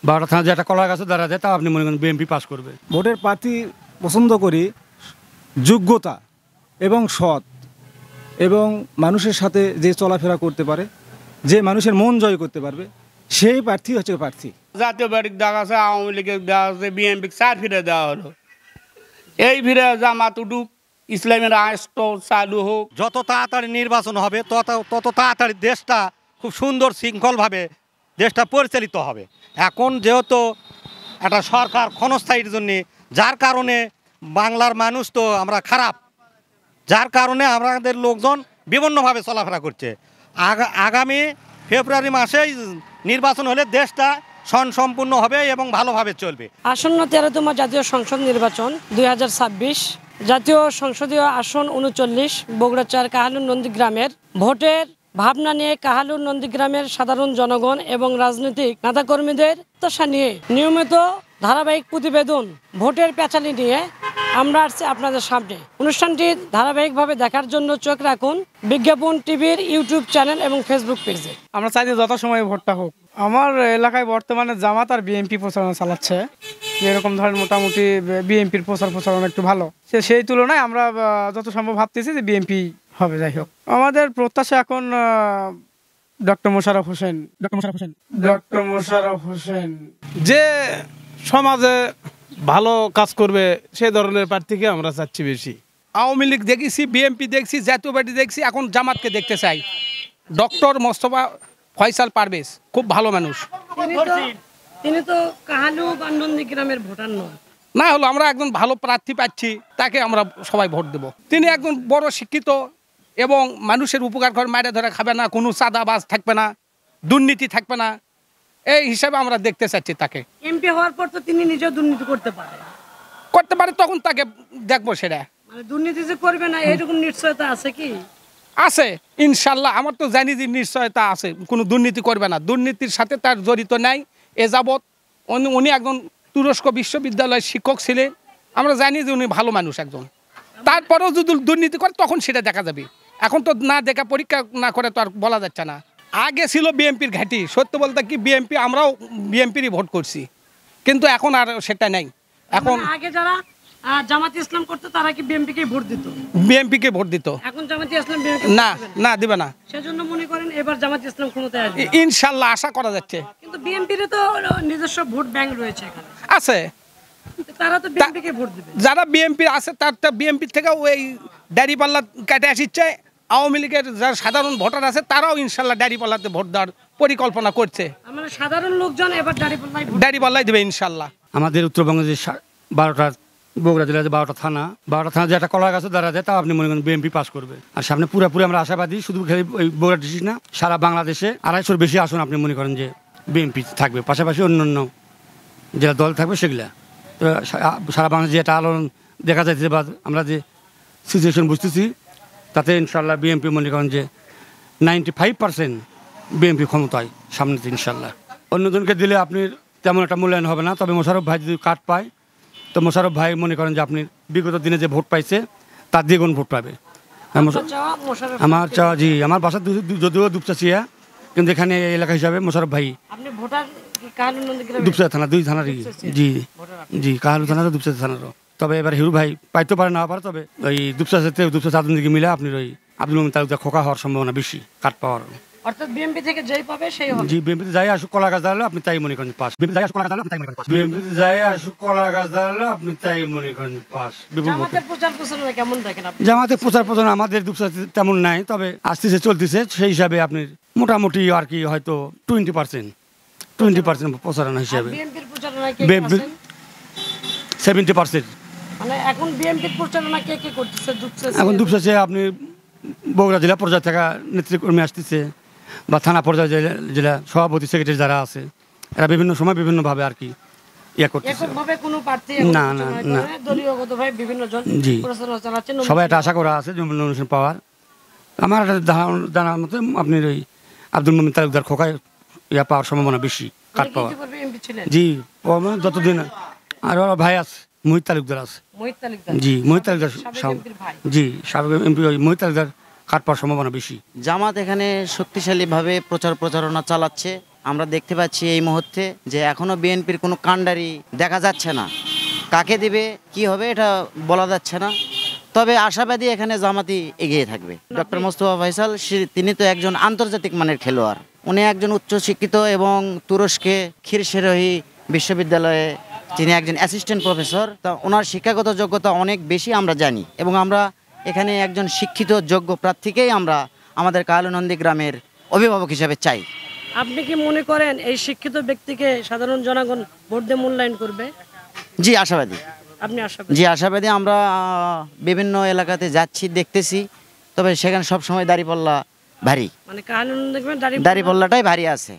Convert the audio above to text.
12টা থানা যে একটা কলা গাছে দাঁড়া যায়, তাও আপনি মনে করেন বিএনপি পাস করবে। ভোটের প্রার্থী পছন্দ করি যোগ্যতা এবং সৎ এবং মানুষের সাথে যে চলাফেরা করতে পারে, যে মানুষের মন জয় করতে পারবে, সেই প্রার্থী হচ্ছে প্রার্থী। জাতীয় পার্টির দেওয়া আছে, আওয়ামী লীগের দেওয়া আছে, বিএনপি 4 ফিরে দেওয়া হলো। এই ফিরে জামাত উঠুক, ইসলামের রাষ্ট্র চালু হোক। যত তাড়াতাড়ি নির্বাচন হবে তত তাড়াতাড়ি দেশটা খুব সুন্দর শৃঙ্খলভাবে দেশটা পরিচালিত হবে। এখন যেহেতু একটা সরকার ক্ষণস্থায়ীর জন্য, যার কারণে বাংলার মানুষ তো আমরা খারাপ, যার কারণে আমাদের লোকজন বিভিন্নভাবে চলাফেরা করছে। আগামী ফেব্রুয়ারি মাসেই নির্বাচন হলে দেশটা সম্পূর্ণ হবে এবং ভালোভাবে চলবে। আসন্ন 13তম জাতীয় সংসদ নির্বাচন 2026, জাতীয় সংসদীয় আসন 39, বগুড়া 4 কাহালুর নন্দীগ্রামের ভোটের ভাবনা নিয়ে কাহালুর নন্দীগ্রামের সাধারণ জনগণ এবং রাজনৈতিক নেতাকর্মীদের প্রত্যাশা নিয়ে নিয়মিত ধারাবাহিক প্রতিবেদন ভোটের পেঁচালি নিয়ে আমরা আসছি আপনাদের সামনে। অনুষ্ঠানটি ধারাবাহিকভাবে দেখার জন্য চোখ রাখুন বিজ্ঞাপন টিভির ইউটিউব চ্যানেল এবং ফেসবুক পেজে। আমরা চাই যে যথাসময়ে ভোটটা হোক। আমার এলাকায় বর্তমানে জামাত আর বিএনপি প্রচারণা চালাচ্ছে, যেরকম ধরেন মোটামুটি বিএনপির প্রচারণা একটু ভালো, সেই তুলনায় আমরা যত সম্ভব ভাবতেছি যে বিএনপি হবে। যাই হোক, আমাদের প্রত্যাশা এখন ডক্টর মোশাররফ হোসেন যে সমাজে ভালো কাজ করবে সেই ধরনের প্রার্থীকে আমরা চাচ্ছি বেশি। আওয়ামী লীগ দেখেছি, বিএনপি দেখছি, জাতীয় পার্টি দেখছি, এখন জামাতকে দেখতে চাই। ডক্টর মোস্তফা ফয়সাল পারভেজ খুব ভালো মানুষ। তিনি তো কাহালু বা নন্দীগ্রামের ভোটার নন। না হলো আমরা একজন ভালো প্রার্থী পাচ্ছি, তাকে আমরা সবাই ভোট দেব। তিনি একজন বড় শিক্ষিত এবং মানুষের উপকার করে, মায়েরা ধরে খাবে না, কোনো চাঁদাবাজ থাকবে না, দুর্নীতি থাকবে না, এই হিসাবে আমরা দেখতে চাচ্ছি তাকে। এমপি হওয়ার পর তো তিনি নিজেও দুর্নীতি করতে পারে, তখন তাকে দেখবো। সেটা মানে দুর্নীতি যে করবে না এরকম নিশ্চয়তা আছে কি? আছে ইনশাল্লাহ, আমার তো জানি যে নিশ্চয়তা আছে, কোনো দুর্নীতি করবে না, দুর্নীতির সাথে তার জড়িত নাই। এ যাবৎ উনি একজন তুরস্ক বিশ্ববিদ্যালয়ের শিক্ষক ছিলেন, আমরা জানি যে উনি ভালো মানুষ একজন। তারপরেও যদি দুর্নীতি করে তখন সেটা দেখা যাবে, এখন তো না দেখা, পরীক্ষা না করে তো আর বলা যাচ্ছে না। আগে ছিল বিএনপির ঘাঁটি, সত্য বলতে কি বিএনপি, আমরাও বিএনপিরই ভোট করছি, কিন্তু এখন আর সেটা নেই। এখন আগে যারা জামাতে ইসলাম করতো তারা কি বিএনপিকে ভোট দিত? বিএনপিকে ভোট দিত। এখন জামাতে ইসলাম না দিবে না। সেজন্য মনে করেন এবার জামাতে ইসলাম ক্ষমতায় আসবে ইনশাআল্লাহ, আশা করা যাচ্ছে। কিন্তু বিএনপির তো নিজস্ব ভোট ব্যাংক রয়েছে এখানে, আছে, তারা তো বিএনপিকে ভোট দিবে। যারা বিএনপি আছে তার বিএনপি থেকে ওই দাড়িপাল্লা কাটে আসছে। আওয়ামী লীগের যারা সাধারণ ভোটার আছে তারাও ইনশাল্লাহ দাড়িপাল্লাতে ভোট দেওয়ার পরিকল্পনা করছে। আমরা সাধারণ লোকজন এবার দাড়িপাল্লাই দেবে ইনশাল্লাহ। আমাদের উত্তরবঙ্গে যে 12টা বগুড়া জেলায় যে 12টা থানা যে একটা কলা গাছে দাঁড়া যায়, তাও আপনি মনে করেন বিএনপি পাস করবে। আর সামনে পুরোপুরি আমরা আশাবাদী, শুধু ওই বগুড়া ডিস্ট্রিক্ট না, সারা বাংলাদেশে 250-র বেশি আসন আপনি মনে করেন যে বিএনপি থাকবে, পাশাপাশি অন্যান্য যেটা দল থাকবে সেগুলা। তো সারা বাংলাদেশে যে একটা আলোড়ন দেখা যাচ্ছে বা আমরা যে সিচুয়েশন বুঝতেছি, তাতে ইনশাল্লাহ বিএনপি মনে করেন যে 95% বিএনপি ক্ষমতায় সামনেতে ইনশাল্লাহ। অন্যজনকে দিলে আপনি তেমন একটা মূল্যায়ন হবে না, তবে মোশাররফ ভাই যদি কাট পায় তো মোশাররফ ভাই মনে করেন যে আপনি বিগত দিনে যে ভোট পাইছে তার দ্বিগুণ ভোট পাবে। আমার চাওয়া, জি, আমার বাসা যদিও দুপচাচিয়া, কিন্তু এখানে এলাকা হিসাবে মোশাররফ ভাই দুপচা থানা, 2 থানারই। জি কাহালু থানারও, দুপচাচি থানারও। তবে এবার হিরু ভাই পাইতে পারে না পারে, তবে ওই দুপচা দিকে মিলে আপনি ওই আব্দুল মোমিন তালুকদার খোকা হওয়ার সম্ভাবনা বেশি, কাট পাওয়ার। অর্থাৎ বিএনপি থেকে যেই পাবে সেই হবে। জি, বিএনপি যাই আসুক কলা গাছ দাঁড়ালে আপনি তাই মনে করেন পাস। বিএনপি যাই আসুক কলা গাছ দাঁড়ালে আপনি তাই মনে করেন পাস। বিএনপি যাই আসুক কলা গাছ দাঁড়ালে আপনি তাই মনে করেন পাস। জামাতের প্রচার প্রচারণা কেমন দেখেন আপনি? জামাতের প্রচার প্রচারণা আমাদের দুপচাচিতে তেমন নাই, তবে আসতেছে চলতেছে, সেই হিসাবে আপনি মোটামুটি আর কি হয়তো 20% প্রচারণা হিসাবে। বিএনপির প্রচারণা কে বিএনপি 70%। মানে এখন বিএনপির প্রচারণা কে করতেছে? এখন দুপচাচি আপনি বগুড়া জেলা পর্যায় থেকে নেতৃকর্মী আসতেছে, বা থানা পর্যায়ে জেলা সভাপতি সেক্রেটারি যারা আছে, এরা বিভিন্ন সময় বিভিন্নভাবে আর কি ইয়ে করতেছে। না, দলীয়গতভাবে বিভিন্ন জন প্রচারণা চালাচ্ছেন, সবাই একটা আশা করা আছে নমিনেশন পাওয়ার। আমার একটা জানার মতে আপনি ওই আব্দুল মোমিন তালুকদার খোকায় ইয়া পাওয়ার সম্ভাবনা বেশি, কাট পাওয়ার। জি, যতদিন আর ভাই আছে, মোহিত তালুকদার আছে। জি, মোহিত তালুকদার, জি সাবেক এমপি মোহিত তালুকদার কাট পাওয়ার সম্ভাবনা বেশি। জামাত এখানে শক্তিশালীভাবে প্রচারণা চালাচ্ছে। আমরা দেখতে পাচ্ছি এই মুহূর্তে যে এখনও বিএনপির কোনো কাণ্ডারি দেখা যাচ্ছে না। কাকে দিবে কি হবে এটা বলা যাচ্ছে না, তবে আশাবাদী এখানে জামাতি এগিয়ে থাকবে। ডক্টর মোস্তফা ফয়সাল তিনি তো একজন আন্তর্জাতিক মানের খেলোয়াড়, উনি একজন উচ্চশিক্ষিত এবং তুরস্কে খিরশেরহি বিশ্ববিদ্যালয়ে তিনি একজন অ্যাসিস্ট্যান্ট প্রফেসর। তা ওনার শিক্ষাগত যোগ্যতা অনেক বেশি আমরা জানি, এবং আমরা এখানে একজন শিক্ষিত যোগ্য প্রার্থীকেই আমরা আমাদের কাহালুনন্দী গ্রামের অভিভাবক হিসেবে চাই। আপনি কি মনে করেন এই শিক্ষিত ব্যক্তিকে সাধারণ জনগণ ভোট দিয়ে মূল্যায়ন করবে? জি আশাবাদী। আপনি আশাবাদী? জি আশাবাদী। আমরা বিভিন্ন এলাকাতে যাচ্ছি, দেখতেছি, তবে সেখানে সবসময় দাঁড়িপাল্লা ভারী, মানে কাহালুনন্দী গ্রামে দাঁড়িপাল্লাটাই ভারী আছে।